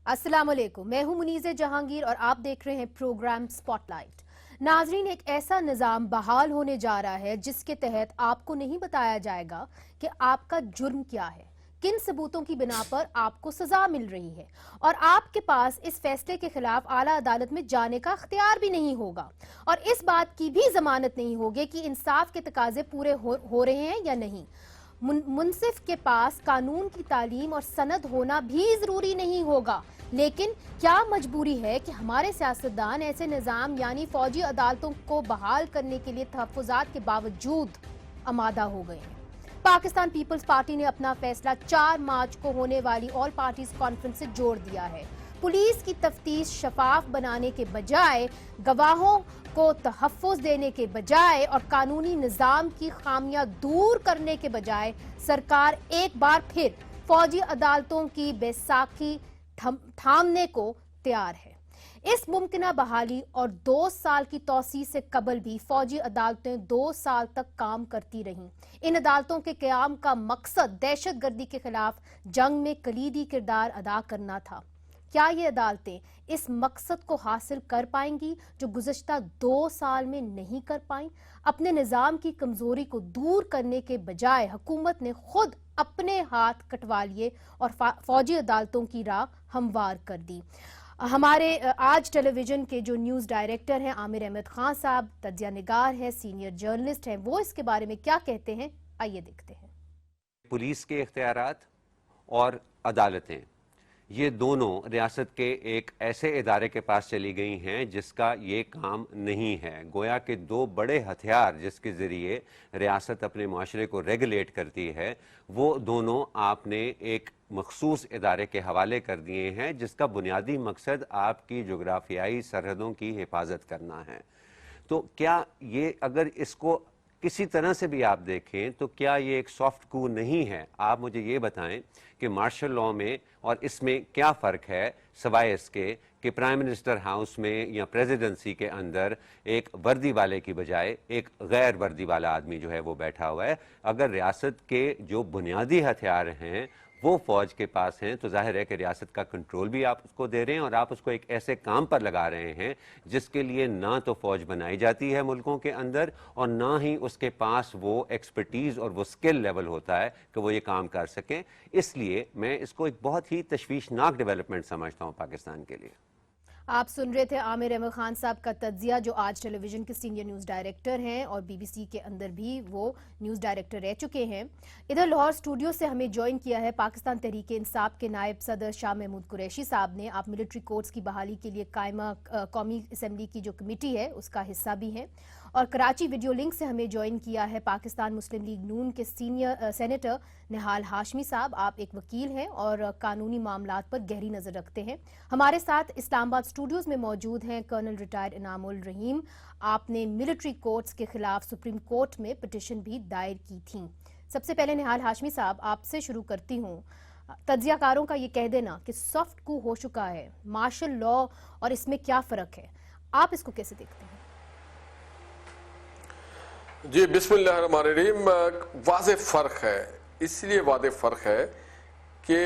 السلام علیکم، میں ہوں منیز جہانگیر اور آپ دیکھ رہے ہیں پروگرام سپاٹ لائٹ۔ ناظرین، ایک ایسا نظام بحال ہونے جا رہا ہے جس کے تحت آپ کو نہیں بتایا جائے گا کہ آپ کا جرم کیا ہے، کن ثبوتوں کی بنا پر آپ کو سزا مل رہی ہے، اور آپ کے پاس اس فیصلے کے خلاف اعلیٰ عدالت میں جانے کا اختیار بھی نہیں ہوگا، اور اس بات کی بھی ضمانت نہیں ہوگی کہ انصاف کے تقاضے پورے ہو رہے ہیں یا نہیں۔ منصف کے پاس قانون کی تعلیم اور سند ہونا بھی ضروری نہیں ہوگا، لیکن کیا مجبوری ہے کہ ہمارے سیاستدان ایسے نظام یعنی فوجی عدالتوں کو بحال کرنے کے لیے تحفظات کے باوجود آمادہ ہو گئے ہیں؟ پاکستان پیپلز پارٹی نے اپنا فیصلہ 4 مارچ کو ہونے والی آل پارٹیز کانفرنس سے جوڑ دیا ہے۔ پولیس کی تفتیش شفاف بنانے کے بجائے، گواہوں کو تحفظ دینے کے بجائے اور قانونی نظام کی خامیاں دور کرنے کے بجائے، سرکار ایک بار پھر فوجی عدالتوں کی بیساکھی تھامنے کو تیار ہے۔ اس ممکنہ بحالی اور 2 سال کی توسیع سے قبل بھی فوجی عدالتیں 2 سال تک کام کرتی رہیں۔ ان عدالتوں کے قیام کا مقصد دہشت گردی کے خلاف جنگ میں کلیدی کردار ادا کرنا تھا۔ کیا یہ عدالتیں اس مقصد کو حاصل کر پائیں گی جو گزشتہ 2 سال میں نہیں کر پائیں؟ اپنے نظام کی کمزوری کو دور کرنے کے بجائے حکومت نے خود اپنے ہاتھ کٹوا لیے اور فوجی عدالتوں کی راہ ہموار کر دی۔ ہمارے آج ٹیلی ویژن کے جو نیوز ڈائریکٹر ہیں عامر احمد خان صاحب، تجزیہ نگار ہیں، سینئر جرنلسٹ ہیں، وہ اس کے بارے میں کیا کہتے ہیں، آئیے دیکھتے ہیں۔ پولیس کے اختیارات اور عدالتیں، یہ دونوں ریاست کے ایک ایسے ادارے کے پاس چلی گئی ہیں جس کا یہ کام نہیں ہے۔ گویا کہ 2 بڑے ہتھیار جس کے ذریعے ریاست اپنے معاشرے کو ریگولیٹ کرتی ہے، وہ دونوں آپ نے ایک مخصوص ادارے کے حوالے کر دیے ہیں جس کا بنیادی مقصد آپ کی جغرافیائی سرحدوں کی حفاظت کرنا ہے۔ تو کیا یہ اگر اس کو کسی طرح سے بھی آپ دیکھیں تو کیا یہ ایک سافٹ کو نہیں ہے؟ آپ مجھے یہ بتائیں کہ مارشل لاء میں اور اس میں کیا فرق ہے، سوائے اس کے کہ پرائم منسٹر ہاؤس میں یا پریزیڈنسی کے اندر ایک وردی والے کی بجائے ایک غیر وردی والا آدمی جو ہے وہ بیٹھا ہوا ہے۔ اگر ریاست کے جو بنیادی ہتھیار ہیں وہ فوج کے پاس ہیں تو ظاہر ہے کہ ریاست کا کنٹرول بھی آپ اس کو دے رہے ہیں، اور آپ اس کو ایک ایسے کام پر لگا رہے ہیں جس کے لیے نہ تو فوج بنائی جاتی ہے ملکوں کے اندر، اور نہ ہی اس کے پاس وہ ایکسپرٹیز اور وہ سکل لیول ہوتا ہے کہ وہ یہ کام کر سکیں۔ اس لیے میں اس کو ایک بہت ہی تشویشناک ڈیولپمنٹ سمجھتا ہوں پاکستان کے لیے۔ آپ سن رہے تھے عامر احمد خان صاحب کا تجزیہ، جو آج ٹیلی ویژن کے سینئر نیوز ڈائریکٹر ہیں اور بی بی سی کے اندر بھی وہ نیوز ڈائریکٹر رہ چکے ہیں۔ ادھر لاہور اسٹوڈیو سے ہمیں جوائن کیا ہے پاکستان تحریک انصاف کے نائب صدر شاہ محمود قریشی صاحب نے۔ آپ ملٹری کورٹس کی بحالی کے لیے قائمہ قومی اسمبلی کی جو کمیٹی ہے اس کا حصہ بھی ہیں، اور کراچی ویڈیو لنک سے ہمیں جوائن کیا ہے پاکستان مسلم لیگ نون کے سینئر سینیٹر نہال ہاشمی صاحب۔ آپ ایک وکیل ہیں اور قانونی معاملات پر گہری نظر رکھتے ہیں۔ ہمارے ساتھ اسلام آباد اسٹوڈیوز میں موجود ہیں کرنل ریٹائرڈ انعام الرحیم۔ آپ نے ملٹری کورٹس کے خلاف سپریم کورٹ میں پٹیشن بھی دائر کی تھیں۔ سب سے پہلے نہال ہاشمی صاحب آپ سے شروع کرتی ہوں۔ تجزیہ کاروں کا یہ کہہ دینا کہ سافٹ کو ہو چکا ہے، مارشل لاء اور اس میں کیا فرق ہے، آپ اس کو کیسے دیکھتے ہیں؟ جی بسم اللہ الرحمن الرحیم۔ واضح فرق ہے، اس لیے واضح فرق ہے کہ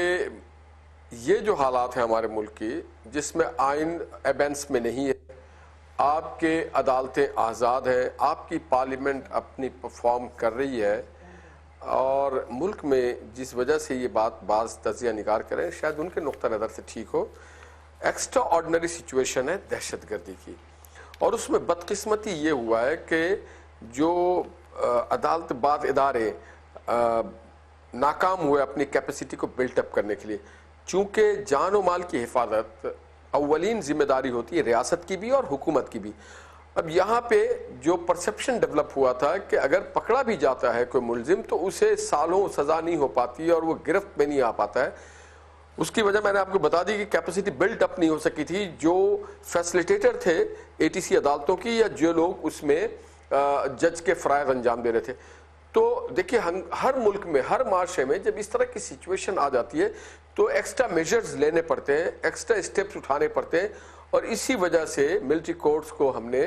یہ جو حالات ہیں ہمارے ملک کی جس میں آئین ایبینس میں نہیں ہے، آپ کے عدالتیں آزاد ہیں، آپ کی پارلیمنٹ اپنی پرفارم کر رہی ہے، اور ملک میں جس وجہ سے یہ بات بعض تجزیہ نگار کریں شاید ان کے نقطہ نظر سے ٹھیک ہو، ایکسٹرا آرڈنری سچویشن ہے دہشت گردی کی، اور اس میں بدقسمتی یہ ہوا ہے کہ جو عدالت بعض ادارے ناکام ہوئے اپنی کیپیسٹی کو بلٹ اپ کرنے کے لیے، چونکہ جان و مال کی حفاظت اولین ذمہ داری ہوتی ہے ریاست کی بھی اور حکومت کی بھی۔ اب یہاں پہ جو پرسپشن ڈیولپ ہوا تھا کہ اگر پکڑا بھی جاتا ہے کوئی ملزم تو اسے سالوں سزا نہیں ہو پاتی اور وہ گرفت میں نہیں آ پاتا ہے، اس کی وجہ میں نے آپ کو بتا دی کہ کیپیسٹی بلٹ اپ نہیں ہو سکی تھی۔ جو فیسلیٹیٹر تھے اے ٹی سی عدالتوں کی یا جو لوگ اس میں جج کے فرائض انجام دے رہے تھے، تو دیکھیے ہر ملک میں ہر معاشرے میں جب اس طرح کی سچویشن آ جاتی ہے تو ایکسٹرا میجرز لینے پڑتے ہیں، ایکسٹرا اسٹیپس اٹھانے پڑتے ہیں، اور اسی وجہ سے ملٹری کورٹس کو ہم نے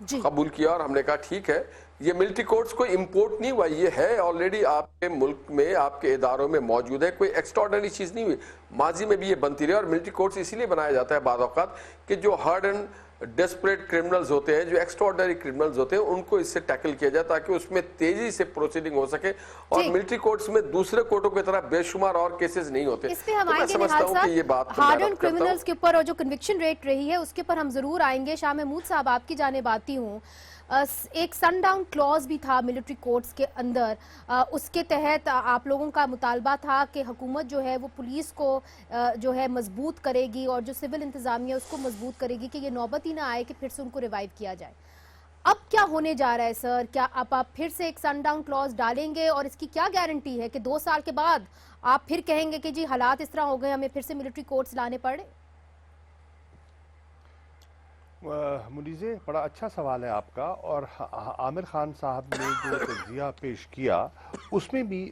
جی قبول کیا اور ہم نے کہا ٹھیک ہے یہ ملٹری کورٹس کو امپورٹ نہیں ہوا, یہ ہے آلریڈی آپ کے ملک میں, آپ کے اداروں میں موجود ہے, کوئی ایکسٹراڈنری چیز نہیں ہوئی. ماضی میں بھی یہ بنتی رہی, اور ملٹری کورٹس اسی لیے بنایا جاتا ہے بعض اوقات کہ جو ہارڈ اینڈ ڈیسپریٹ کرمنلز ہوتے ہیں, جو ایکسٹراڈنری کرمنلز ہوتے ہیں, ان کو اس سے ٹیکل کیا جائے تاکہ اس میں تیزی سے پروسیڈنگ ہو سکے. اور ملٹری کورٹس میں دوسرے کورٹوں کی طرح بے شمار اور کیسز نہیں ہوتے. اس پہ ہم تو میں آئیں گے سمجھتا نہال ہوں کہ یہ صاحب, بات کو میں ہارڈ اینڈ رد کرتا ہوں. کرمنلز کے اوپر اور جو کنوکشن ریٹ رہی ہے اس کے اوپر ہم ضرور آئیں گے. شاہ محمود صاحب آپ کی جانب آتی ہوں. ایک سن ڈاؤن کلوز بھی تھا ملٹری کورٹس کے اندر, اس کے تحت آپ لوگوں کا مطالبہ تھا کہ حکومت جو ہے وہ پولیس کو جو ہے مضبوط کرے گی اور جو سول انتظامیہ اس کو مضبوط کرے گی کہ یہ نوبت ہی نہ آئے کہ پھر سے ان کو ریوائیو کیا جائے. اب کیا ہونے جا رہا ہے سر؟ کیا آپ پھر سے ایک سن ڈاؤن کلوز ڈالیں گے, اور اس کی کیا گارنٹی ہے کہ 2 سال کے بعد آپ پھر کہیں گے کہ جی حالات اس طرح ہو گئے ہمیں پھر سے ملٹری کورٹس لانے پڑے؟ منیزے, بڑا اچھا سوال ہے آپ کا, اور عامر خان صاحب نے جو تجزیہ پیش کیا اس میں بھی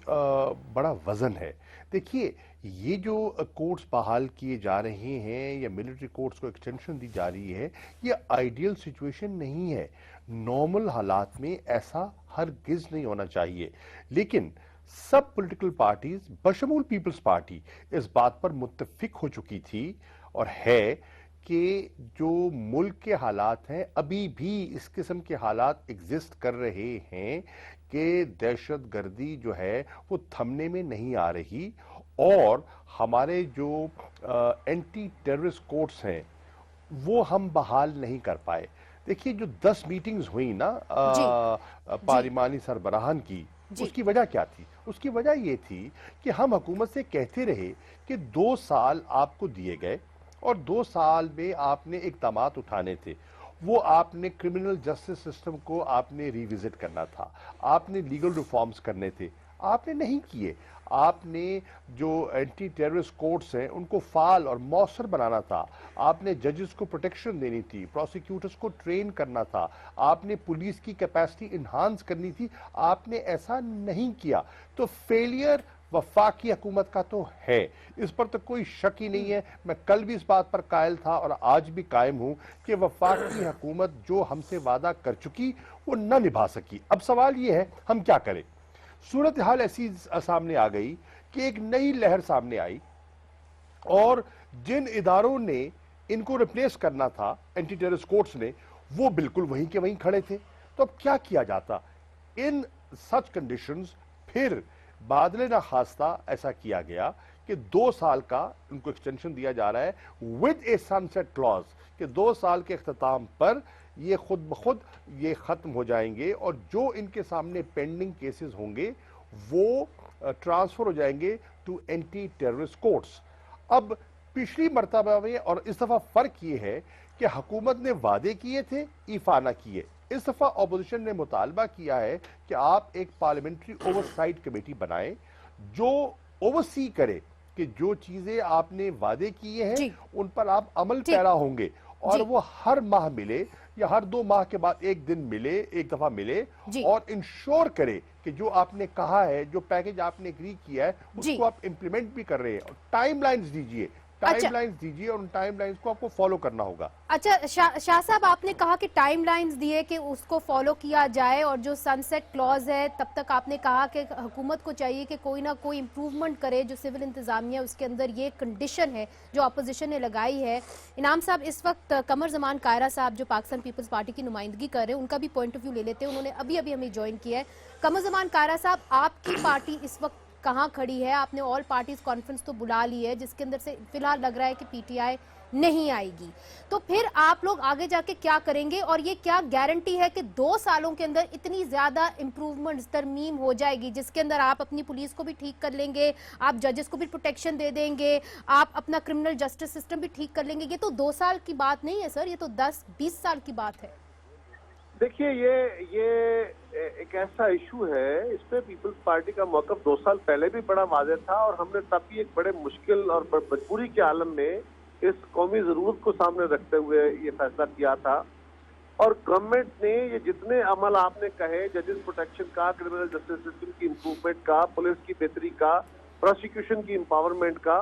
بڑا وزن ہے. دیکھیے, یہ جو کورٹس بحال کیے جا رہے ہیں یا ملٹری کورٹس کو ایکسٹینشن دی جا رہی ہے, یہ آئیڈیل سچویشن نہیں ہے. نارمل حالات میں ایسا ہرگز نہیں ہونا چاہیے, لیکن سب پولیٹیکل پارٹیز بشمول پیپلز پارٹی اس بات پر متفق ہو چکی تھی اور ہے کہ جو ملک کے حالات ہیں ابھی بھی اس قسم کے حالات ایگزسٹ کر رہے ہیں کہ دہشت گردی جو ہے وہ تھمنے میں نہیں آ رہی, اور ہمارے جو اینٹی ٹیررسٹ کورٹس ہیں وہ ہم بحال نہیں کر پائے. دیکھیے, جو 10 میٹنگز ہوئی نا پارلیمانی سربراہان کی, اس کی وجہ کیا تھی؟ اس کی وجہ یہ تھی کہ ہم حکومت سے کہتے رہے کہ 2 سال آپ کو دیے گئے اور 2 سال میں آپ نے اقدامات اٹھانے تھے. وہ آپ نے کرمنل جسٹس سسٹم کو آپ نے ریوزٹ کرنا تھا, آپ نے لیگل ریفارمز کرنے تھے, آپ نے نہیں کیے. آپ نے جو اینٹی ٹیررسٹ کورٹس ہیں ان کو فعال اور مؤثر بنانا تھا, آپ نے ججز کو پروٹیکشن دینی تھی, پروسیکیوٹرز کو ٹرین کرنا تھا, آپ نے پولیس کی کیپیسٹی انہانس کرنی تھی. آپ نے ایسا نہیں کیا, تو فیلئر وفاقی حکومت کا تو ہے, اس پر تو کوئی شک ہی نہیں ہے. میں کل بھی اس بات پر قائل تھا اور آج بھی قائم ہوں کہ وفاقی حکومت جو ہم سے وعدہ کر چکی وہ نہ نبھا سکی. اب سوال یہ ہے ہم کیا کریں. صورتحال ایسی سامنے آ گئی کہ ایک نئی لہر سامنے آئی, اور جن اداروں نے ان کو ریپلیس کرنا تھا اینٹی ٹیررسٹ کورٹس نے, وہ بالکل وہیں کے وہیں کھڑے تھے. تو اب کیا کیا جاتا ان سچ کنڈیشنز؟ پھر بادل ناخواستہ ایسا کیا گیا کہ 2 سال کا ان کو ایکسٹینشن دیا جا رہا ہے with a sunset clause, کہ 2 سال کے اختتام پر یہ خود بخود یہ ختم ہو جائیں گے, اور جو ان کے سامنے پینڈنگ کیسز ہوں گے وہ ٹرانسفر ہو جائیں گے ٹو اینٹی ٹیررسٹ کورٹس. اب پچھلی مرتبہ میں اور اس دفعہ فرق یہ ہے کہ حکومت نے وعدے کیے تھے, ایفا نہ کیے. اس دفعہ اپوزیشن نے مطالبہ کیا ہے کہ آپ ایک پارلیمنٹری اوورسائٹ کمیٹی بنائیں جو اوورسی کرے کہ جو چیزیں آپ نے وعدے کیے ہیں ان پر آپ عمل پیرا ہوں گے, اور وہ ہر ماہ ملے یا ہر 2 ماہ کے بعد ایک دن ملے, ایک دفعہ ملے, اور انشور کرے کہ جو آپ نے کہا ہے, جو پیکج آپ نے اگری کیا ہے اس کو آپ امپلیمنٹ بھی کر رہے ہیں. اور ٹائم لائنز دیجئے, اور ان ٹائم لائنز کو آپ کو فالو کرنا ہوگا. اچھا شاہ صاحب, آپ نے کہا کہ ٹائم لائنز دیے کہ اس کو فالو کیا جائے, اور جو سن سیٹ کلوز ہے تب تک آپ نے کہا کہ حکومت کو چاہیے کہ کوئی نہ کوئی امپروومنٹ کرے جو سول انتظامیہ اس کے اندر. یہ کنڈیشن ہے جو اپوزیشن نے لگائی ہے. انعام صاحب, اس وقت قمر زمان کائرہ صاحب جو پاکستان پیپلز پارٹی کی نمائندگی کر رہے ہیں, ان کا بھی پوائنٹ آف ویو لے لیتے ہیں. انہوں نے ابھی ہمیں جوائن کیا ہے. قمر زمان کائرہ صاحب, آپ کی پارٹی اس وقت کہاں کھڑی ہے؟ آپ نے آل پارٹیز کانفرنس تو بلا لی ہے جس کے اندر سے فی الحال لگ رہا ہے کہ پی ٹی آئی نہیں آئے گی, تو پھر آپ لوگ آگے جا کے کیا کریں گے؟ اور یہ کیا گارنٹی ہے کہ 2 سالوں کے اندر اتنی زیادہ امپروومنٹس, ترمیم ہو جائے گی جس کے اندر آپ اپنی پولیس کو بھی ٹھیک کر لیں گے, آپ ججز کو بھی پروٹیکشن دے دیں گے, آپ اپنا کرمنل جسٹس سسٹم بھی ٹھیک کر لیں گے؟ یہ تو 2 سال کی بات نہیں ہے سر, یہ تو 10-20 سال کی بات ہے. دیکھیے, یہ ایک ایسا ایشو ہے, اس پہ پیپلز پارٹی کا موقف 2 سال پہلے بھی بڑا واضح تھا, اور ہم نے تب بھی ایک بڑے مشکل اور مجبوری کے عالم میں اس قومی ضرورت کو سامنے رکھتے ہوئے یہ فیصلہ کیا تھا. اور گورنمنٹ نے یہ جتنے عمل آپ نے کہے, ججز پروٹیکشن کا, کرمنل جسٹس سسٹم کی امپروومنٹ کا, پولیس کی بہتری کا, پروسیکیوشن کی امپاورمنٹ کا,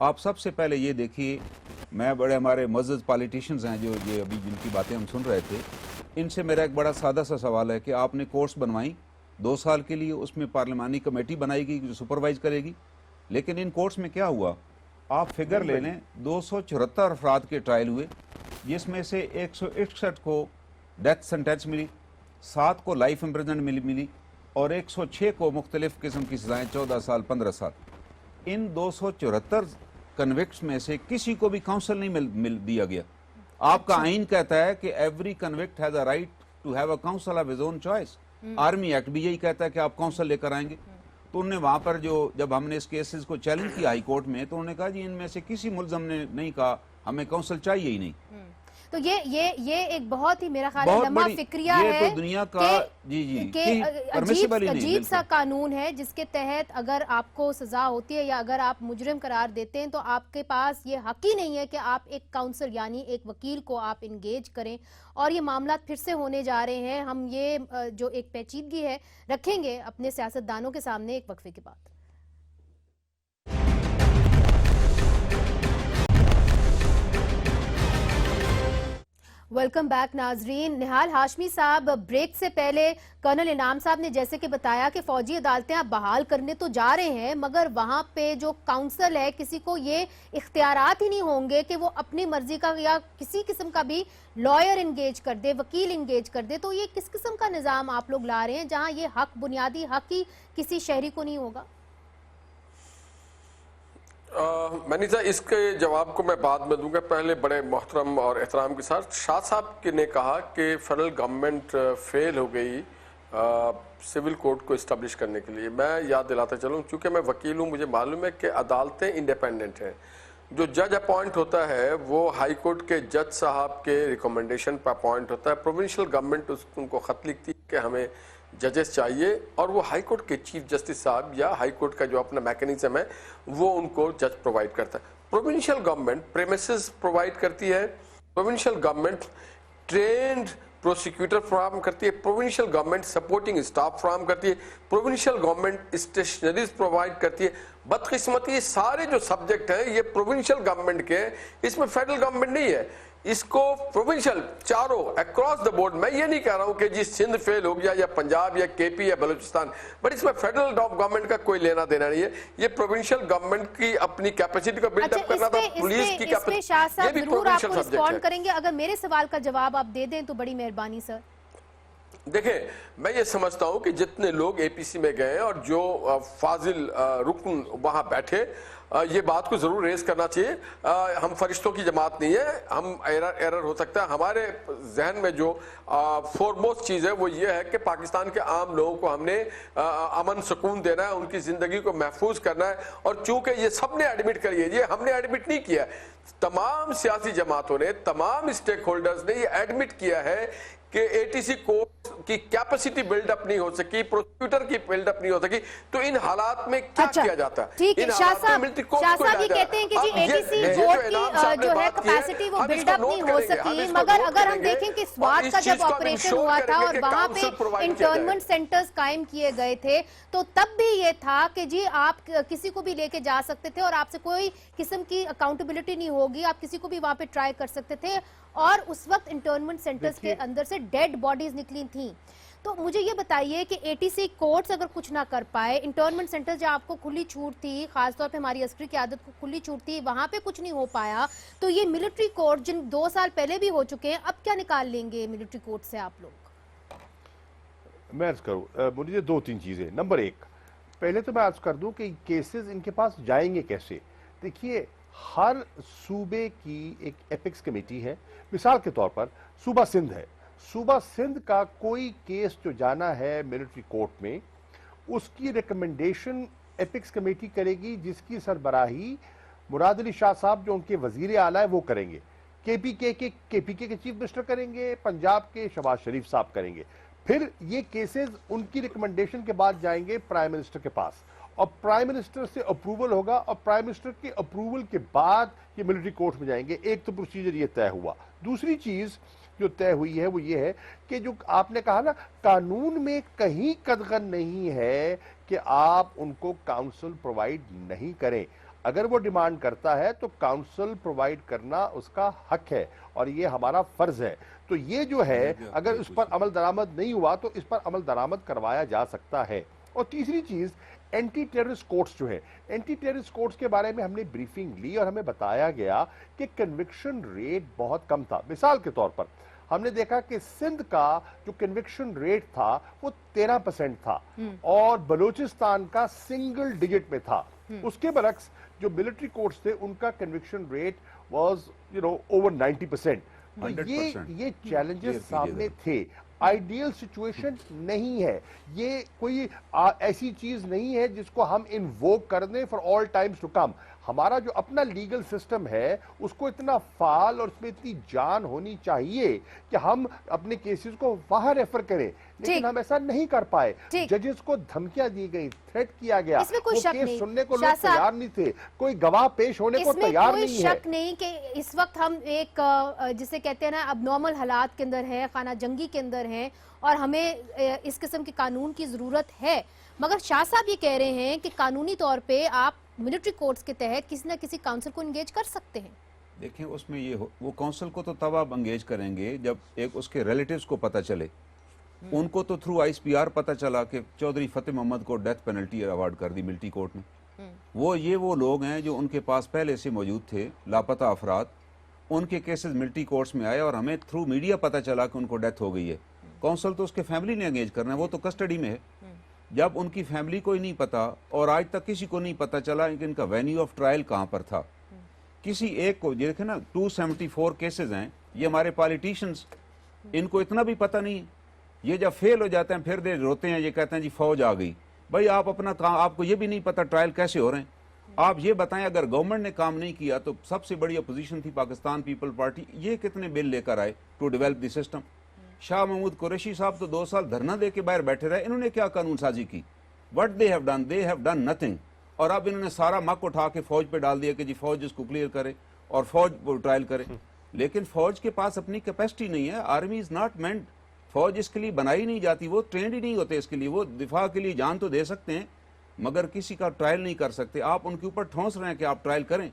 آپ سب سے پہلے یہ دیکھیے، میں بڑے ہمارے معزز پالیٹیشنز ہیں جو یہ ابھی جن کی باتیں ہم سن رہے تھے، ان سے میرا ایک بڑا سادہ سا سوال ہے کہ آپ نے کورس بنوائیں 2 سال کے لیے، اس میں پارلیمانی کمیٹی بنائی گئی جو سپروائز کرے گی، لیکن ان کورس میں کیا ہوا؟ آپ فگر لے لیں، 274 افراد کے ٹرائل ہوئے، جس میں سے 161 کو ڈیتھ سینٹینس ملی، 7 کو لائف امپریزنمنٹ ملی، اور 106 کو مختلف قسم کی سزائیں 14 سال 15 سال۔ ان 274 کنوکٹس میں سے کسی کو بھی کاؤنسل نہیں مل دیا گیا۔ آپ کا آئین کہتا ہے کہ every convict has a right to have a counsel of his own choice. Army act بھی یہی کہتا ہے کہ آپ کاؤنسل لے کر آئیں گے۔ تو انہوں نے وہاں پر جب ہم نے اس کیسز کو چیلنج کیا ہائی کورٹ میں، تو انہوں نے کہا جی ان میں سے کسی ملزم نے نہیں کہا ہمیں کاؤنسل چاہیے ہی نہیں۔ تو یہ ایک بہت ہی میرا خیال ہے بہت لمبا بڑی، فکریہ یہ ہے تو دنیا کا کہ عجیب سا قانون ہے جس کے تحت اگر آپ کو سزا ہوتی ہے یا اگر آپ مجرم قرار دیتے ہیں تو آپ کے پاس یہ حق ہی نہیں ہے کہ آپ ایک کاؤنسل یعنی ایک وکیل کو آپ انگیج کریں، اور یہ معاملات پھر سے ہونے جا رہے ہیں۔ ہم یہ جو ایک پیچیدگی ہے رکھیں گے اپنے سیاستدانوں کے سامنے ایک وقفے کے بعد۔ ویلکم بیک ناظرین۔ نہال ہاشمی صاحب، بریک سے پہلے کرنل انعام صاحب نے جیسے کہ بتایا کہ فوجی عدالتیں آپ بحال کرنے تو جا رہے ہیں، مگر وہاں پہ جو کاؤنسل ہے کسی کو یہ اختیارات ہی نہیں ہوں گے کہ وہ اپنی مرضی کا یا کسی قسم کا بھی لائر انگیج کر دے، وکیل انگیج کر دے۔ تو یہ کس قسم کا نظام آپ لوگ لا رہے ہیں جہاں یہ حق، بنیادی حق ہی کسی شہری کو نہیں ہوگا؟ منیزہ، اس کے جواب کو میں بعد میں دوں گا، پہلے بڑے محترم اور احترام کے ساتھ شاہ صاحب نے کہا کہ فیڈرل گورنمنٹ فیل ہو گئی سول کورٹ کو اسٹیبلش کرنے کے لیے۔ میں یاد دلاتا چلوں، چونکہ میں وکیل ہوں، مجھے معلوم ہے کہ عدالتیں انڈیپینڈنٹ ہیں۔ جو جج اپوائنٹ ہوتا ہے وہ ہائی کورٹ کے جج صاحب کے ریکمنڈیشن پر اپوائنٹ ہوتا ہے۔ پروونشل گورنمنٹ ان کو خط لکھتی ہے کہ ہمیں ججز چاہیے، اور وہ ہائی کورٹ کے چیف جسٹس صاحب یا ہائی کورٹ کا جو اپنا میکنزم ہے وہ ان کو جج پرووائڈ کرتا ہے۔ پروونشل گورنمنٹ پریمیسز پرووائڈ کرتی ہے، پروونشل گورنمنٹ ٹرینڈ پروسیکیوٹر فراہم کرتی ہے، پروونشل گورنمنٹ سپورٹنگ اسٹاف فراہم کرتی ہے، پروونشل گورنمنٹ اسٹیشنریز پرووائڈ کرتی ہے۔ بدقسمتی یہ سارے جو سبجیکٹ ہیں یہ پروونشل گورنمنٹ کے ہیں، اس میں فیڈرل گورنمنٹ نہیں ہے۔ اس کو پروونشل چاروں اکراس دا بورڈ، میں یہ نہیں کہہ رہا ہوں کہ جی سندھ فیل ہو گیا یا پنجاب یا کے پی یا بلوچستان، بٹ اس میں فیڈرل گورنمنٹ کا کوئی لینا دینا نہیں ہے۔ یہ پروونشل گورنمنٹ کی اپنی کیپیسٹی کو بلڈ اپ کرنا تھا، پولیس کی اس پہ شاہ کیپیسٹی، یہ صاحب بھی ضرور آپ پروونشل کو سبجیکٹ ہے۔ رسپونڈ کریں گے، اگر میرے سوال کا جواب آپ دے دیں تو بڑی مہربانی سر۔ دیکھیں، میں یہ سمجھتا ہوں کہ جتنے لوگ اے پی سی میں گئے اور جو فاضل رکن وہاں بیٹھے، یہ بات کو ضرور ریز کرنا چاہیے۔ ہم فرشتوں کی جماعت نہیں ہے، ہم ایرر ہو سکتا ہے۔ ہمارے ذہن میں جو فورموسٹ چیز ہے وہ یہ ہے کہ پاکستان کے عام لوگوں کو ہم نے امن سکون دینا ہے، ان کی زندگی کو محفوظ کرنا ہے، اور چونکہ یہ سب نے ایڈمٹ کری ہے، یہ ہم نے ایڈمٹ نہیں کیا، تمام سیاسی جماعتوں نے، تمام اسٹیک ہولڈرز نے یہ ایڈمٹ کیا ہے کہ اے ٹی سی کورٹ کی کیپیسٹی بلڈ اپ نہیں ہو سکی، پروسیکیوٹر کی بلڈ اپ نہیں ہو سکی۔ تو ان حالات میں کیا کیا جاتا ہے؟ ٹھیک ہے شاہ صاحب، یہ کہتے ہیں کہ جی اے ٹی سی کورٹ کی جو ہے کیپیسٹی وہ بلڈ اپ نہیں ہو سکی، مگر اگر ہم دیکھیں کہ سوات کا جب آپریشن ہوا تھا اور وہاں پہ انٹرنمنٹ سینٹرز قائم کیے گئے تھے تو تب بھی یہ تھا کہ جی آپ کسی کو بھی لے کے جا سکتے تھے اور آپ سے کوئی قسم کی اکاؤنٹیبلٹی نہیں ہوگی، آپ کسی کو بھی وہاں پہ ٹرائی کر سکتے تھے، اور اس وقت انٹرنمنٹ سینٹرز کے اندر سے ڈیڈ باڈیز نکلی تھیں۔ تو مجھے یہ بتائیے کہ اے ٹی سی کورٹس اگر کچھ نہ کر پائے، انٹرنمنٹ سینٹر جہاں آپ کو کھلی چھوٹ تھی، خاص طور پہ ہماری عسکری قیادت کو کھلی چھوٹ تھی، وہاں پہ کچھ نہیں ہو پایا، تو یہ ملٹری کورٹ جن 2 سال پہلے بھی ہو چکے ہیں، اب کیا نکال لیں گے ملٹری کورٹ سے آپ لوگ؟ میں عرض کروں، مجھے 2-3 چیزیں۔ نمبر 1، پہلے تو میں عرض کر دوں کہ کیسز ان کے پاس جائیں گے کیسے۔ دیکھیے، ہر صوبے کی ایک ایپکس کمیٹی ہے۔ مثال کے طور پر صوبہ سندھ ہے، صوبہ سندھ کا کوئی کیس جو جانا ہے ملٹری کورٹ میں، اس کی ریکمنڈیشن ایپکس کمیٹی کرے گی، جس کی سربراہی مراد علی شاہ صاحب جو ان کے وزیر اعلیٰ ہے وہ کریں گے، کے پی کے چیف منسٹر کریں گے، پنجاب کے شہباز شریف صاحب کریں گے۔ پھر یہ کیسز ان کی ریکمنڈیشن کے بعد جائیں گے پرائم منسٹر کے پاس، اور پرائم منسٹر سے اپروول ہوگا، اور پرائم منسٹر کے اپروول کے بعد یہ ملٹری کورٹ میں جائیں گے۔ ایک تو پروسیجر یہ طے ہوا۔ دوسری چیز جو طے ہوئی ہے وہ یہ ہے کہ جو آپ نے کہا نا، قانون میں کہیں قدغن نہیں ہے کہ آپ ان کو کاؤنسل پرووائڈ نہیں کریں۔ اگر وہ ڈیمانڈ کرتا ہے تو کاؤنسل پرووائڈ کرنا اس کا حق ہے اور یہ ہمارا فرض ہے. تو یہ جو ہے اگر اس پر عمل درآمد نہیں ہوا تو اس پر عمل درآمد کروایا جا سکتا ہے. اور تیسری چیز اینٹی ٹیررسٹ کورٹس جو ہے, اینٹی ٹیررسٹ کورٹس کے بارے میں ہم نے بریفنگ لی اور ہمیں بتایا گیا کہ کنوکشن ریٹ بہت کم تھا. مثال کے طور پر ہم نے دیکھا کہ سندھ کا جو کنوکشن ریٹ تھا وہ 13% تھا اور بلوچستان کا سنگل ڈیجٹ میں تھا. اس کے برعکس جو ملٹری کورٹس تھے ان کا کنوکشن ریٹ واز اوور 90%. یہ چیلنجز سامنے تھے. آئیڈیل سچویشن نہیں ہے, یہ کوئی ایسی چیز نہیں ہے جس کو ہم انووک کر دیں for all times to come. ہمارا جو اپنا لیگل سسٹم ہے اس کو اتنا فعال اور اس میں اتنی جان ہونی چاہیے کہ ہم اپنے کیسز کو وہاں ریفر کریں, لیکن ہم ایسا نہیں کر پائے. ججز کو دھمکیاں دی گئی, تھریٹ کیا گیا, وہ کیس سننے کو لوگ تیار نہیں تھے, کوئی گواہ پیش ہونے کو تیار نہیں ہے. اس میں کوئی شک نہیں کہ اس وقت ہم ایک جسے کہتے ہیں نا اب نارمل حالات کے اندر ہیں, خانہ جنگی کے اندر ہیں اور ہمیں اس قسم کے قانون کی ضرورت ہے. مگر شاہ صاحب یہ کہہ رہے ہیں کہ قانونی طور پہ آپ ملٹری کورٹس کے تحت کسی نہ کسی کاؤنسل کو انگیج کر سکتے ہیں. دیکھیں اس میں یہ وہ کاؤنسل کو تو تب آپ انگیج کریں گے جب ایک اس کے ریلیٹیوز کو پتہ چلے. ان کو تو تھرو ISPR پتہ چلا کہ چودھری فتح محمد کو ڈیتھ پینلٹی ایوارڈ کر دی ملٹری کورٹ نے. وہ لوگ ہیں جو ان کے پاس پہلے سے موجود تھے, لاپتہ افراد, ان کے کیسز ملٹری کورٹس میں آئے اور ہمیں تھرو میڈیا پتہ چلا کہ ان کو ڈیتھ ہو گئی ہے. کاؤنسل تو اس کے فیملی نے انگیج کرنا ہے, وہ تو کسٹڈی میں ہے. جب ان کی فیملی کو ہی نہیں پتا اور آج تک کسی کو نہیں پتا چلا کہ ان کا وینیو آف ٹرائل کہاں پر تھا, کسی ایک کو دیکھیں نا 274 کیسز ہیں, یہ ہمارے پالیٹیشنز ان کو اتنا بھی پتہ نہیں. یہ جب فیل ہو جاتے ہیں پھر دے روتے ہیں, یہ کہتے ہیں جی فوج آ گئی. بھائی آپ اپنا کام, آپ کو یہ بھی نہیں پتا ٹرائل کیسے ہو رہے ہیں. آپ یہ بتائیں اگر گورنمنٹ نے کام نہیں کیا تو سب سے بڑی اپوزیشن تھی پاکستان پیپل پارٹی, یہ کتنے بل لے کر آئے to develop the system. Shah Mahmood Qureshi صاحب تو 2 سال دھرنا دے کے باہر بیٹھے رہے, انہوں نے کیا قانون سازی کی؟ What they have done nothing. اور اب انہوں نے سارا مک اٹھا کے فوج پہ ڈال دیا کہ جی فوج اس کو کلیئر کرے اور فوج ٹرائل کرے. لیکن فوج کے پاس اپنی کیپیسٹی نہیں ہے. آرمی از ناٹ مینٹ, فوج اس کے لیے بنائی نہیں جاتی, وہ ٹرینڈ ہی نہیں ہوتے اس کے لیے. وہ دفاع کے لیے جان تو دے سکتے ہیں مگر کسی کا ٹرائل نہیں کر سکتے. آپ ان کے اوپر ٹھونس رہے ہیں کہ آپ ٹرائل کریں,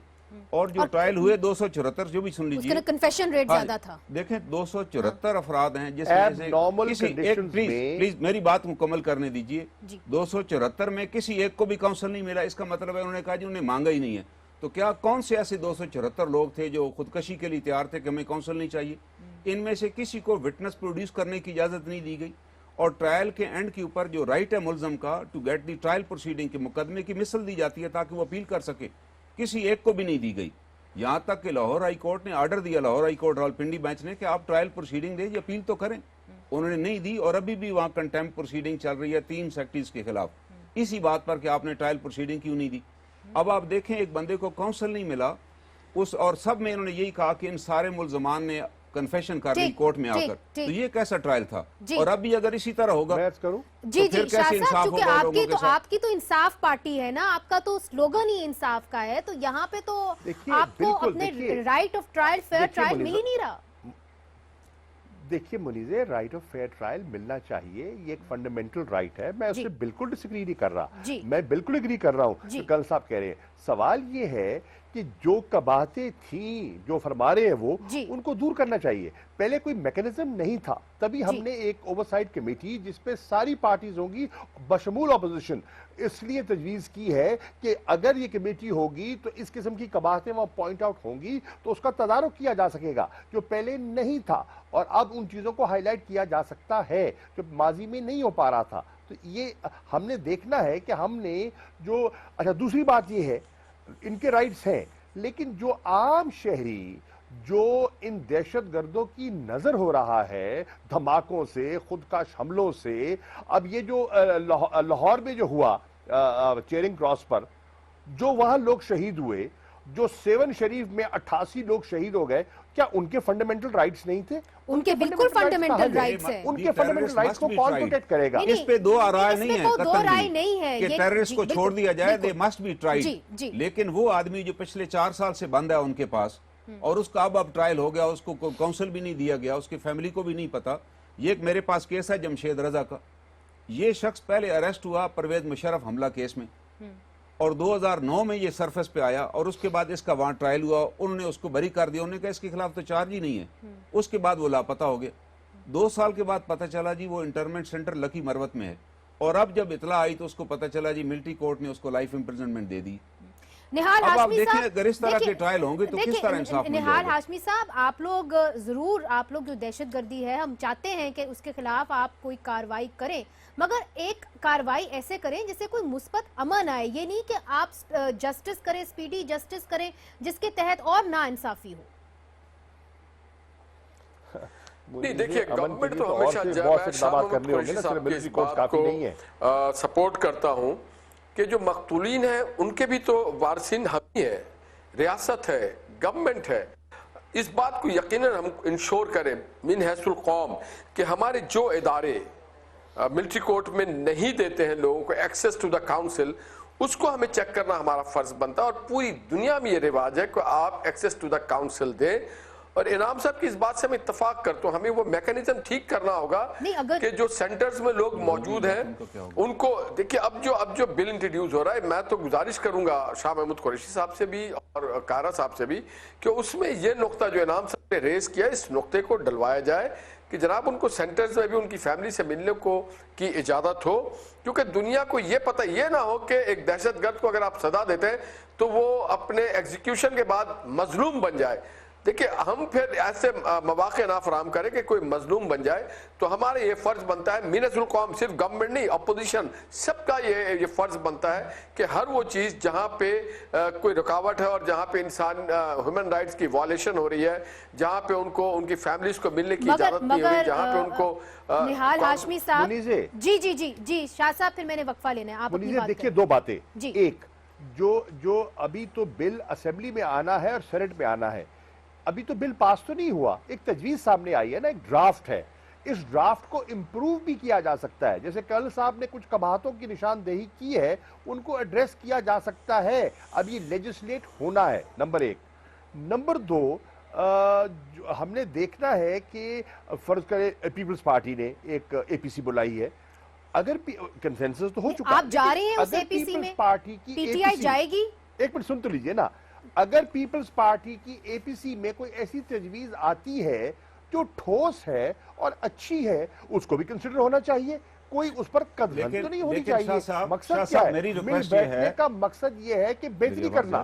اور جو ٹرائل ہوئے 274 جو بھی سن لیجیے, کنفیشن ریٹ زیادہ تھا. دیکھیں 274 افراد ہیں جس میں سے کسی ایک, پلیز میری بات مکمل کرنے دیجیے. 274 میں کسی ایک کو بھی کاؤنسل نہیں ملا. اس کا مطلب ہے انہوں نے کہا جی انہوں نے مانگا ہی نہیں ہے. تو کیا کون سے ایسے 274 لوگ تھے جو خودکشی کے لیے تیار تھے کہ ہمیں کاؤنسل نہیں چاہیے؟ ان میں سے کسی کو وٹنس پروڈیوس کرنے کی اجازت نہیں دی گئی. اور ٹرائل کے اینڈ کے اوپر جو رائٹ ہے ملزم کا to get the trial proceeding کے مقدمے کی مثل دی جاتی ہے تاکہ وہ اپیل کر سکے, کسی ایک کو بھی نہیں دی گئی. یہاں تک کہ لاہور ہائی کورٹ نے آرڈر دیا, Lahore high court Rawalpindi bench نے, کہ آپ ٹرائل پروسیڈنگ دیں, اپیل تو کریں. انہوں نے نہیں دی اور ابھی بھی وہاں کنٹیمپٹ پروسیڈنگ چل رہی ہے 3 سیکٹریز کے خلاف, اسی بات پر کہ آپ نے ٹرائل پروسیڈنگ کیوں نہیں دی. اب آپ دیکھیں ایک بندے کو کاؤنسل نہیں ملا اس, اور سب میں انہوں نے یہی کہا کہ ان سارے ملزمان نے کنفیشن کر لی کورٹ میں آ کر. تو یہ کیسا ٹرائل تھا؟ اور اب بھی اگر اسی طرح ہوگا جی شاہ صاحب, چونکہ آپ کی تو انصاف پارٹی ہے نا, آپ کا تو سلوگن ہی انصاف کا ہے, تو یہاں پہ تو آپ کو اپنے right of trial, fair trial مل ہی نہیں رہا. دیکھیے Munizae, right of fair trial ملنا چاہیے, یہ ایک فنڈامنٹل رائٹ ہے. میں اس سے بالکل ڈس ایگری نہیں کر رہا, میں بالکل ایگری کر رہا ہوں جو کل صاحب کہہ رہے ہیں. سوال یہ ہے کہ جو قباحتیں تھیں جو فرما رہے ہیں وہ ان کو دور کرنا چاہیے. پہلے کوئی میکنزم نہیں تھا, تبھی ہم نے ایک اوورسائٹ کمیٹی جس پہ ساری پارٹیز ہوں گی بشمول اپوزیشن, اس لیے تجویز کی ہے کہ اگر یہ کمیٹی ہوگی تو اس قسم کی قباحتیں وہاں پوائنٹ آؤٹ ہوں گی تو اس کا تدارک کیا جا سکے گا, جو پہلے نہیں تھا. اور اب ان چیزوں کو ہائی لائٹ کیا جا سکتا ہے جو ماضی میں نہیں ہو پا رہا تھا. تو یہ ہم نے دیکھنا ہے کہ ہم نے جو, اچھا دوسری بات یہ ہے ان کے رائٹس ہیں, لیکن جو عام شہری جو ان دہشت گردوں کی نظر ہو رہا ہے دھماکوں سے, خودکش حملوں سے, اب یہ جو لاہور میں جو ہوا چیرنگ کراس پر جو وہاں لوگ شہید ہوئے, جو 7 شریف میں 88 لوگ شہید ہو گئے, کیا ان کے فنڈامنٹل رائٹس نہیں تھے؟ ان کے بالکل فنڈامنٹل رائٹس ہیں. ان کے فنڈامنٹل رائٹس کو کون پروٹیکٹ کرے گا؟ اس پہ دو رائے نہیں ہے کہ ٹیررسٹ کو چھوڑ دیا جائے, دے مسٹ بی ٹرائیڈ. لیکن وہ آدمی جو پچھلے 4 سال سے بند ہے ان کے پاس, اور اس کا اب ٹرائل ہو گیا, اس کو کاؤنسل بھی نہیں دیا گیا, اس کی فیملی کو بھی نہیں پتا. یہ ایک میرے پاس کیس ہے جمشید رضا کا. یہ شخص پہلے اریسٹ ہوا پرویز مشرف حملہ کیس میں, اور 2009 میں یہ سرفس پہ آیا اور اس کے بعد اس کا وہاں ٹرائل ہوا, انہوں نے اس کو بری کر دیا, انہوں نے کہا اس کے خلاف تو چارج ہی نہیں ہے. اس کے بعد وہ لاپتہ ہو گیا. 2 سال کے بعد پتہ چلا جی وہ انٹرمنٹ سینٹر لکی مروت میں ہے, اور اب جب اطلاع آئی تو اس کو پتہ چلا جی ملٹری کورٹ نے اس کو لائف امپرزنمنٹ دے دی. نہال اب آپ ہاشمی دیکھیں صاحب, اگر اس طرح کے ٹرائل ہوں گے تو کس طرح انصاف مل نہال جائے گا. ہاشمی صاحب, آپ لوگ جو دہشت گردی ہے, ہم چاہتے ہیں کہ اس کے خلاف آپ کوئی کاروائی کریں, مگر ایک کاروائی ایسے کریں جس سے کوئی مثبت امن آئے. یہ نہیں کہ آپ جسٹس کریں, سپیڈی جسٹس کریں جس کے تحت اور نا انصافی ہو. نہیں دیکھیے, گورنمنٹ تو ہمیشہ میں شاہ محمود قریشی صاحب کی اس بات کو سپورٹ کرتا ہوں کہ جو مقتولین ہیں ان کے بھی تو وارثین ہم ہی ہیں, ریاست ہے, گورنمنٹ ہے. اس بات کو یقیناً ہم انشور کریں من حیث القوم کہ ہمارے جو ادارے ملٹری کورٹ میں نہیں دیتے ہیں لوگوں کو ایکسیس ٹو دا کاؤنسل, اس کو ہمیں چیک کرنا ہمارا فرض بنتا ہے. اور پوری دنیا میں یہ رواج ہے کہ آپ ایکسیس ٹو دا کاؤنسل دیں. اور انعام صاحب کی اس بات سے میں اتفاق کرتا ہوں, ہمیں وہ میکانزم ٹھیک کرنا ہوگا کہ جو سینٹرز میں لوگ موجود ہیں ان کو دیکھیں. اب جو بل انٹروڈیوس ہو رہا ہے, میں تو گزارش کروں گا شاہ محمود قریشی صاحب سے بھی اور کارا صاحب سے بھی کہ اس میں یہ نقطہ جو انعام صاحب نے ریز کیا, اس نقطے کو ڈلوایا جائے کہ جناب ان کو سینٹرز میں بھی ان کی فیملی سے ملنے کی اجازت ہو. کیونکہ دنیا کو یہ پتہ یہ نہ ہو کہ ایک دہشت گرد کو اگر آپ سزا دیتے ہیں تو وہ اپنے ایگزیکیوشن کے بعد مظلوم بن جائے. دیکھیں, ہم پھر ایسے مواقع نہ فراہم کریں کہ کوئی مظلوم بن جائے. تو ہمارا یہ فرض بنتا ہے من حیث القوم, صرف گورنمنٹ نہیں, اپوزیشن سب کا یہ فرض بنتا ہے کہ ہر وہ چیز جہاں پہ کوئی رکاوٹ ہے اور جہاں پہ انسان ہیومن رائٹس کی وائلیشن ہو رہی ہے, جہاں پہ ان کو ان کی فیملیز کو ملنے کی اجازت نہیں ہو رہی, جہاں پہ ان کو نہال ہاشمی صاحب, جی شاہ صاحب, پھر میں نے وقفہ لینا ہے, آپ اپنی بات دیکھیے 2 باتیں. ایک جو ابھی تو بل اسمبلی میں آنا ہے اور سینٹ میں آنا ہے, ابھی تو بل پاس تو نہیں ہوا, ایک تجویز سامنے آئی ہے نا, ایک ڈرافٹ ہے. اس ڈرافٹ کو امپروو بھی کیا جا سکتا ہے. جیسے کرنل صاحب نے کچھ قباحتوں کی نشاندہی کی ہے, ان کو ایڈریس کیا جا سکتا ہے. اب یہ لیجسلیٹ ہونا ہے, نمبر 1. نمبر 2, ہم نے دیکھنا ہے کہ فرض کرے پیپلز پارٹی نے ایک اے پی سی بلائی ہے, اگر کنسنسس تو ہو چکا, آپ جا رہے ہیں اس اے پی سی میں, پارٹی کی پی ٹی آئی جائے گی. ایک منٹ سن تو لیجئے نا. اگر پیپلز پارٹی کی اے پی سی میں کوئی ایسی تجویز آتی ہے جو ٹھوس ہے اور اچھی ہے, اس کو بھی کنسیڈر ہونا چاہیے. کوئی اس پر قدغن تو نہیں ہونی چاہیے. مقصد کیا ہے؟ مل بیٹھنے کا مقصد یہ ہے کہ بہتری کرنا.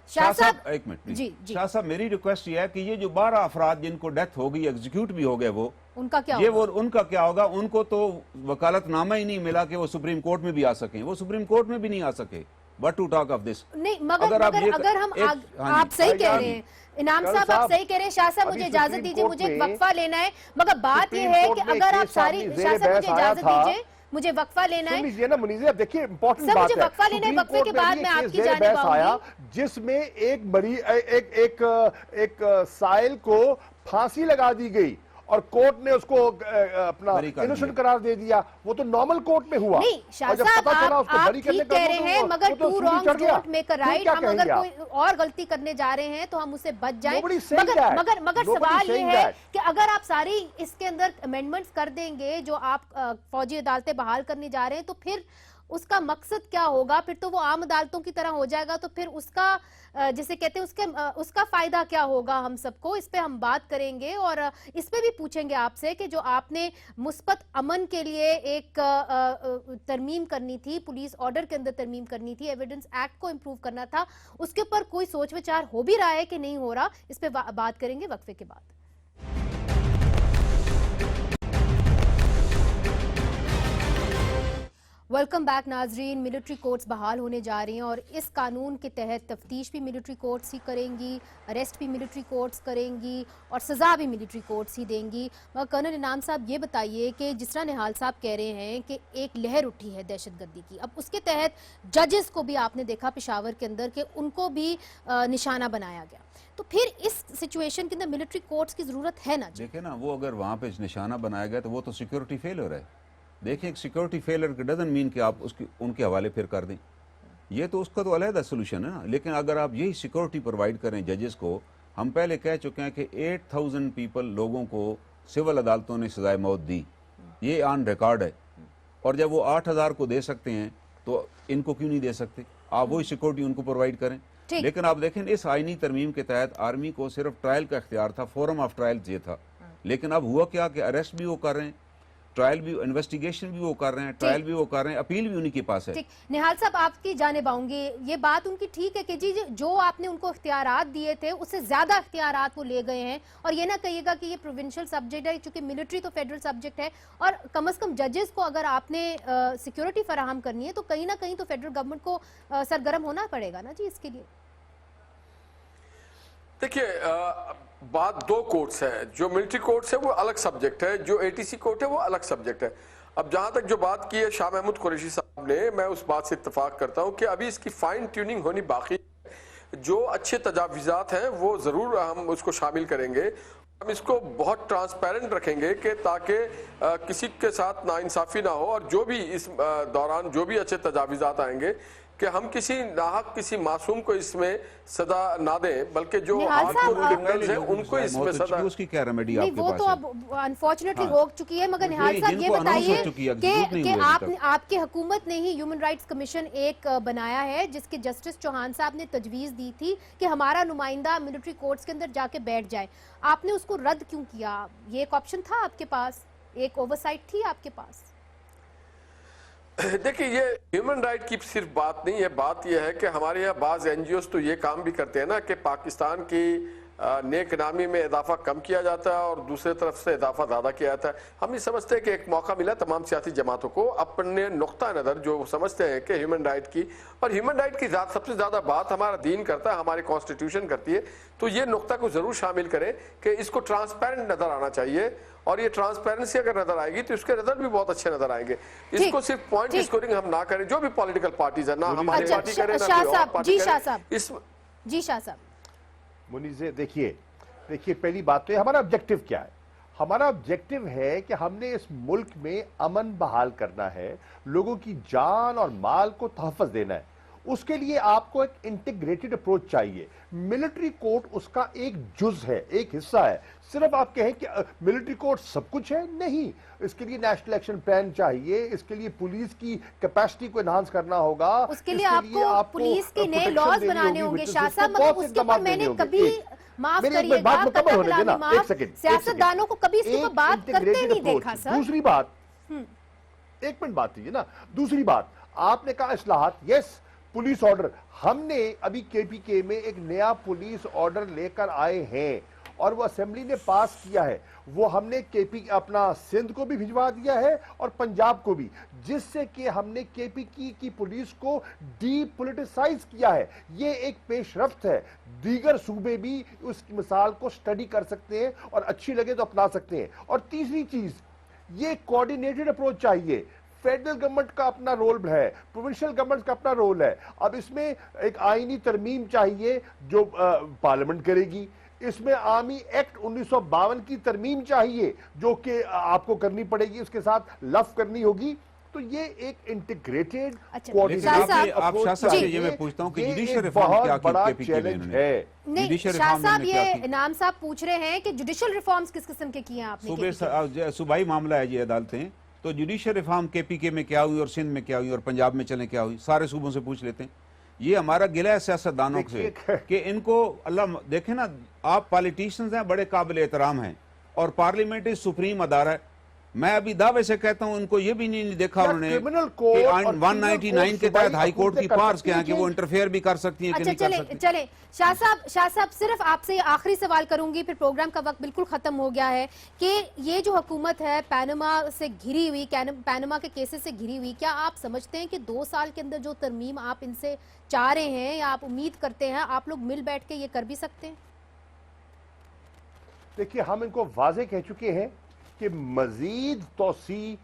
شاہ صاحب ایک منٹ, شاہ صاحب میری ریکویسٹ یہ ہے کہ یہ جو 12 افراد جن کو ڈیتھ ہو گئی, ایگزیکیوٹ بھی ہو گئے, وہ ان کا کیا ہوگا؟ ان کو تو وکالت نامہ ہی نہیں ملا کہ وہ سپریم کورٹ میں بھی آ سکیں. وہ سپریم کورٹ میں بھی نہیں آ سکے. What to talk of this? نہیں, مگر اگر ہم آپ صحیح کہہ رہے ہیں انعام صاحب, آپ صحیح کہہ رہے ہیں. شاہ صاحب مجھے اجازت دیجئے, مجھے ایک وقفہ لینا ہے. مگر بات یہ ہے کہ اگر آپ ساری, شاہ صاحب مجھے اجازت دیجئے, مجھے وقفہ لینا ہے. سن نا منیزے, اب دیکھیے امپورٹنٹ بات ہے, مجھے وقفہ لینا ہے, وقفے کے بعد میں آپ کی جانب آؤں گی. جس میں ایک سائل کو پھانسی لگا دی گئی اور کورٹ نے اس کو اپنا انوسنٹ قرار دے دیا. وہ تو نارمل کورٹ میں ہوا. نہیں شاہ صاحب, آپ ٹھیک کہہ رہے ہیں, مگر two wrongs don't make a right. ہم اگر کوئی اور غلطی کرنے جا رہے ہیں تو ہم اسے بچ جائیں. مگر سوال یہ ہے کہ اگر آپ ساری اس کے اندر امینڈمنٹس کر دیں گے جو آپ فوجی عدالتیں بحال کرنے جا رہے ہیں, تو پھر اس کا مقصد کیا ہوگا؟ پھر تو وہ عام عدالتوں کی طرح ہو جائے گا. تو پھر اس کا جسے کہتے ہیں اس کا فائدہ کیا ہوگا ہم سب کو؟ اس پہ ہم بات کریں گے اور اس پہ بھی پوچھیں گے آپ سے کہ جو آپ نے مثبت امن کے لیے ایک ترمیم کرنی تھی, پولیس آرڈر کے اندر ترمیم کرنی تھی, ایویڈنس ایکٹ کو امپروو کرنا تھا, اس کے اوپر کوئی سوچ وچار ہو بھی رہا ہے کہ نہیں ہو رہا؟ اس پہ بات کریں گے وقفے کے بعد. ویلکم بیک ناظرین. ملٹری کورٹس بحال ہونے جا رہی ہیں اور اس قانون کے تحت تفتیش بھی ملٹری کورٹس ہی کریں گی, اریسٹ بھی ملٹری کورٹس کریں گی اور سزا بھی ملٹری کورٹس ہی دیں گی. کرنل انعام صاحب یہ بتائیے کہ جس طرح نہال صاحب کہہ رہے ہیں کہ ایک لہر اٹھی ہے دہشت گردی کی, اب اس کے تحت ججز کو بھی آپ نے دیکھا پشاور کے اندر کہ ان کو بھی نشانہ بنایا گیا, تو پھر اس سچویشن کے اندر ملٹری کورٹس کی ضرورت ہے نا؟ دیکھیں نا, وہ اگر وہاں پہ نشانہ بنایا گیا تو وہ تو سیکیورٹی فیلر ہے. دیکھیں ایک سیکیورٹی فیلر کے ڈزن مین کہ آپ ان کے حوالے پھر کر دیں. یہ تو اس کا تو علیحدہ سولوشن ہے نا. لیکن اگر آپ یہی سیکیورٹی پرووائڈ کریں ججز کو, ہم پہلے کہہ چکے ہیں کہ 8000 پیپل لوگوں کو سول عدالتوں نے سزائے موت دی, یہ آن ریکارڈ ہے. اور جب وہ 8000 کو دے سکتے ہیں تو ان کو کیوں نہیں دے سکتے؟ آپ وہی سیکورٹی ان کو پرووائڈ کریں. ٹھیک. لیکن آپ دیکھیں اس آئینی ترمیم کے تحت آرمی کو صرف ٹرائل کا اختیار تھا, فورم آف ٹرائل یہ تھا. لیکن اب ہوا کیا کہ اریسٹ بھی وہ کر رہے ہیں, ٹرائل بھی, انویسٹیگیشن بھی وہ کر رہے ہیں, ٹرائل بھی وہ کر رہے ہیں, اپیل بھی انہی کے پاس ہے. ٹھیک. نہال صاحب آپ کی جانب آؤں گے, یہ بات ان کی ٹھیک ہے کہ جی جو آپ نے ان کو اختیارات دیے تھے اس سے زیادہ اختیارات وہ لے گئے ہیں, اور یہ نہ کہیے گا کہ یہ پروونشل سبجیکٹ ہے, چونکہ ملٹری تو فیڈرل سبجیکٹ ہے, اور کم از کم ججز کو اگر آپ نے سیکیورٹی فراہم کرنی ہے تو کہیں نہ کہیں تو فیڈرل گورنمنٹ کو سرگرم ہونا پڑے گا نا جی اس کے لیے. دیکھیے بات دو کورٹس ہیں, جو ملٹری کورٹس ہے وہ الگ سبجیکٹ ہے, جو ATC کورٹ ہے وہ الگ سبجیکٹ ہے. اب جہاں تک جو بات کی ہے شاہ محمود قریشی صاحب نے, میں اس بات سے اتفاق کرتا ہوں کہ ابھی اس کی فائن ٹیوننگ ہونی باقی ہے. جو اچھے تجاویزات ہیں وہ ضرور ہم اس کو شامل کریں گے, ہم اس کو بہت ٹرانسپیرنٹ رکھیں گے کہ تاکہ کسی کے ساتھ ناانصافی نہ ہو, اور جو بھی اس دوران جو بھی اچھے تجاویزات آئیں گے کہ ہم کسی ناحق کسی معصوم کو اس میں سزا نہ دیں, بلکہ جو ہارڈ کور کرمنلز ہیں ان کو اس میں سزا. اس کی کیا ریمیڈی آپ نہیں کے وہ پاس تو ہے؟ اب انفارچونیٹلی ہو چکی ہے, مگر نہال صاحب یہ بتائیے کہ آپ کی حکومت نے ہی ہیومن رائٹس کمیشن ایک بنایا ہے جس کے جسٹس چوہان صاحب نے تجویز دی تھی کہ ہمارا نمائندہ ملٹری کورٹس کے اندر جا کے بیٹھ جائے. آپ نے اس کو رد کیوں کیا؟ یہ ایک آپشن تھا آپ کے پاس, ایک اوورسائٹ تھی آپ کے پاس. دیکھیں یہ ہیومن رائٹ کی صرف بات نہیں ہے, بات یہ ہے کہ ہمارے یہاں بعض NGOs تو یہ کام بھی کرتے ہیں نا کہ پاکستان کی نیک نامی میں اضافہ کم کیا جاتا ہے اور دوسرے طرف سے اضافہ زیادہ کیا جاتا ہے. ہم یہ سمجھتے ہیں کہ ایک موقع ملا تمام سیاسی جماعتوں کو اپنے نقطہ نظر جو سمجھتے ہیں کہ ہیومن رائٹ کی, اور ہیومن رائٹ کی سب سے زیادہ بات ہمارا دین کرتا ہے, ہماری کانسٹیٹیوشن کرتی ہے, تو یہ نقطہ کو ضرور شامل کریں کہ اس کو ٹرانسپیرنٹ نظر آنا چاہیے, اور یہ ٹرانسپیرنسی اگر نظر آئے گی تو اس کے رزلٹ بھی بہت اچھے نظر آئیں گے. اس کو صرف پوائنٹ اسکورنگ ہم نہ کریں, جو بھی پولیٹیکل پارٹیز ہیں, نہ ہماری پارٹی کریں نہ کوئی اور پارٹی کریں. جی شاہ صاحب. منیزے دیکھیے پہلی بات تو ہمارا آبجیکٹو کیا ہے. ہمارا آبجیکٹو ہے کہ ہم نے اس ملک میں امن بحال کرنا ہے, لوگوں کی جان اور مال کو تحفظ دینا ہے. اس کے لیے آپ کو ایک انٹیگریٹڈ اپروچ چاہیے. ملٹری کورٹ اس کا ایک جز ہے, ایک حصہ ہے. صرف آپ کہیں کہ ملٹری کورٹ سب کچھ ہے, نہیں. اس کے لیے نیشنل ایکشن پلان چاہیے, اس کے لیے پولیس کی کیپیسٹی کو انہانس کرنا ہوگا, اس کے لیے آپ کو پولیس کے نئے لاز بنانے ہوں گے شاہ صاحب, مگر اس کے اوپر میں نے کبھی معاف کریے گا سیاستدانوں کو کبھی اس کے اوپر بات کرتے نہیں دیکھا سر. دوسری بات, ایک منٹ بات کیجیے نا, دوسری بات آپ نے کہا اصلاحات, یس پولیس آرڈر, ہم نے ابھی KPK میں ایک نیا پولیس آرڈر لے کر آئے ہیں اور وہ اسمبلی نے پاس کیا ہے. وہ ہم نے اپنا سندھ کو بھی بھجوا دیا ہے اور پنجاب کو بھی, جس سے کہ ہم نے KPK کی پولیس کو ڈی پولیٹیسائز کیا ہے. یہ ایک پیش رفت ہے, دیگر صوبے بھی اس کی مثال کو سٹڈی کر سکتے ہیں اور اچھی لگے تو اپنا سکتے ہیں. اور تیسری چیز, یہ کوارڈینیٹڈ اپروچ چاہیے. فیڈرل گورنمنٹ کا اپنا رول ہے, پروونشل گورنمنٹ کا اپنا رول ہے. اب اس میں ایک آئینی ترمیم چاہیے جو پارلیمنٹ کرے گی. اس میں آرمی ایکٹ 1952 کی ترمیم چاہیے جو کہ آپ کو کرنی پڑے گی, اس کے ساتھ لف کرنی ہوگی. تو یہ ایک انٹیگریٹڈ کوارڈینیٹڈ اپروچ چاہیے. یہ میں پوچھتا ہوں کہ جوڈیشل ریفارم کیا بڑا کی چیلنج ہے. نہیں شاہ صاحب, یہ انعام صاحب پوچھ رہے ہیں کہ جوڈیشل ریفارمز کس قسم کے کیے ہیں آپ نے؟ صوبائی معاملہ ہے یہ عدالتیں, تو جوڈیشل ریفارم KPK میں کیا ہوئی اور سندھ میں کیا ہوئی اور پنجاب میں چلیں کیا ہوئی, سارے صوبوں سے پوچھ لیتے ہیں. یہ ہمارا گلہ ہے سیاستدانوں سے کہ ان کو اللہ دیکھیں نا, آپ پالیٹیشنز ہیں, بڑے قابل احترام ہیں, اور پارلیمنٹ سپریم ادارہ ہے. میں ابھی دعوے سے کہتا ہوں ان کو یہ بھی نہیں دیکھا انہوں نے کہ 199 کے تحت ہائی کورٹ کی پاورز کیا ہیں کہ وہ انٹرفیئر بھی کر سکتی ہیں کہ نہیں کر سکتی. چلیں شاہ صاحب صرف آپ سے آخری سوال کروں گی, پھر پروگرام کا وقت بالکل ختم ہو گیا ہے, کہ یہ جو حکومت ہے پینما سے گھری ہوئی, پینما کے کیسز سے گھری ہوئی, کیا آپ سمجھتے ہیں کہ 2 سال کے اندر جو ترمیم آپ ان سے چاہ رہے ہیں یا آپ امید کرتے ہیں, آپ لوگ مل بیٹھ کے یہ کر بھی سکتے ہیں؟ دیکھیے ہم ان کو واضح کہہ چکے ہیں کہ مزید توسیع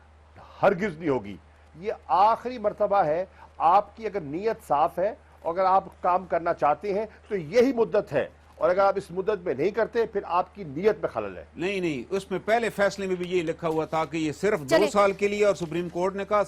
ہرگز نہیں ہوگی. یہ آخری مرتبہ ہے. آپ کی اگر نیت صاف ہے اور اگر آپ کام کرنا چاہتے ہیں تو یہی مدت ہے, اور اگر آپ اس مدت میں نہیں کرتے پھر آپ کی نیت میں خلل ہے. نہیں, اس میں پہلے فیصلے میں بھی یہ لکھا ہوا تھا کہ یہ صرف 2 سال کے لیے, اور سپریم کورٹ نے کہا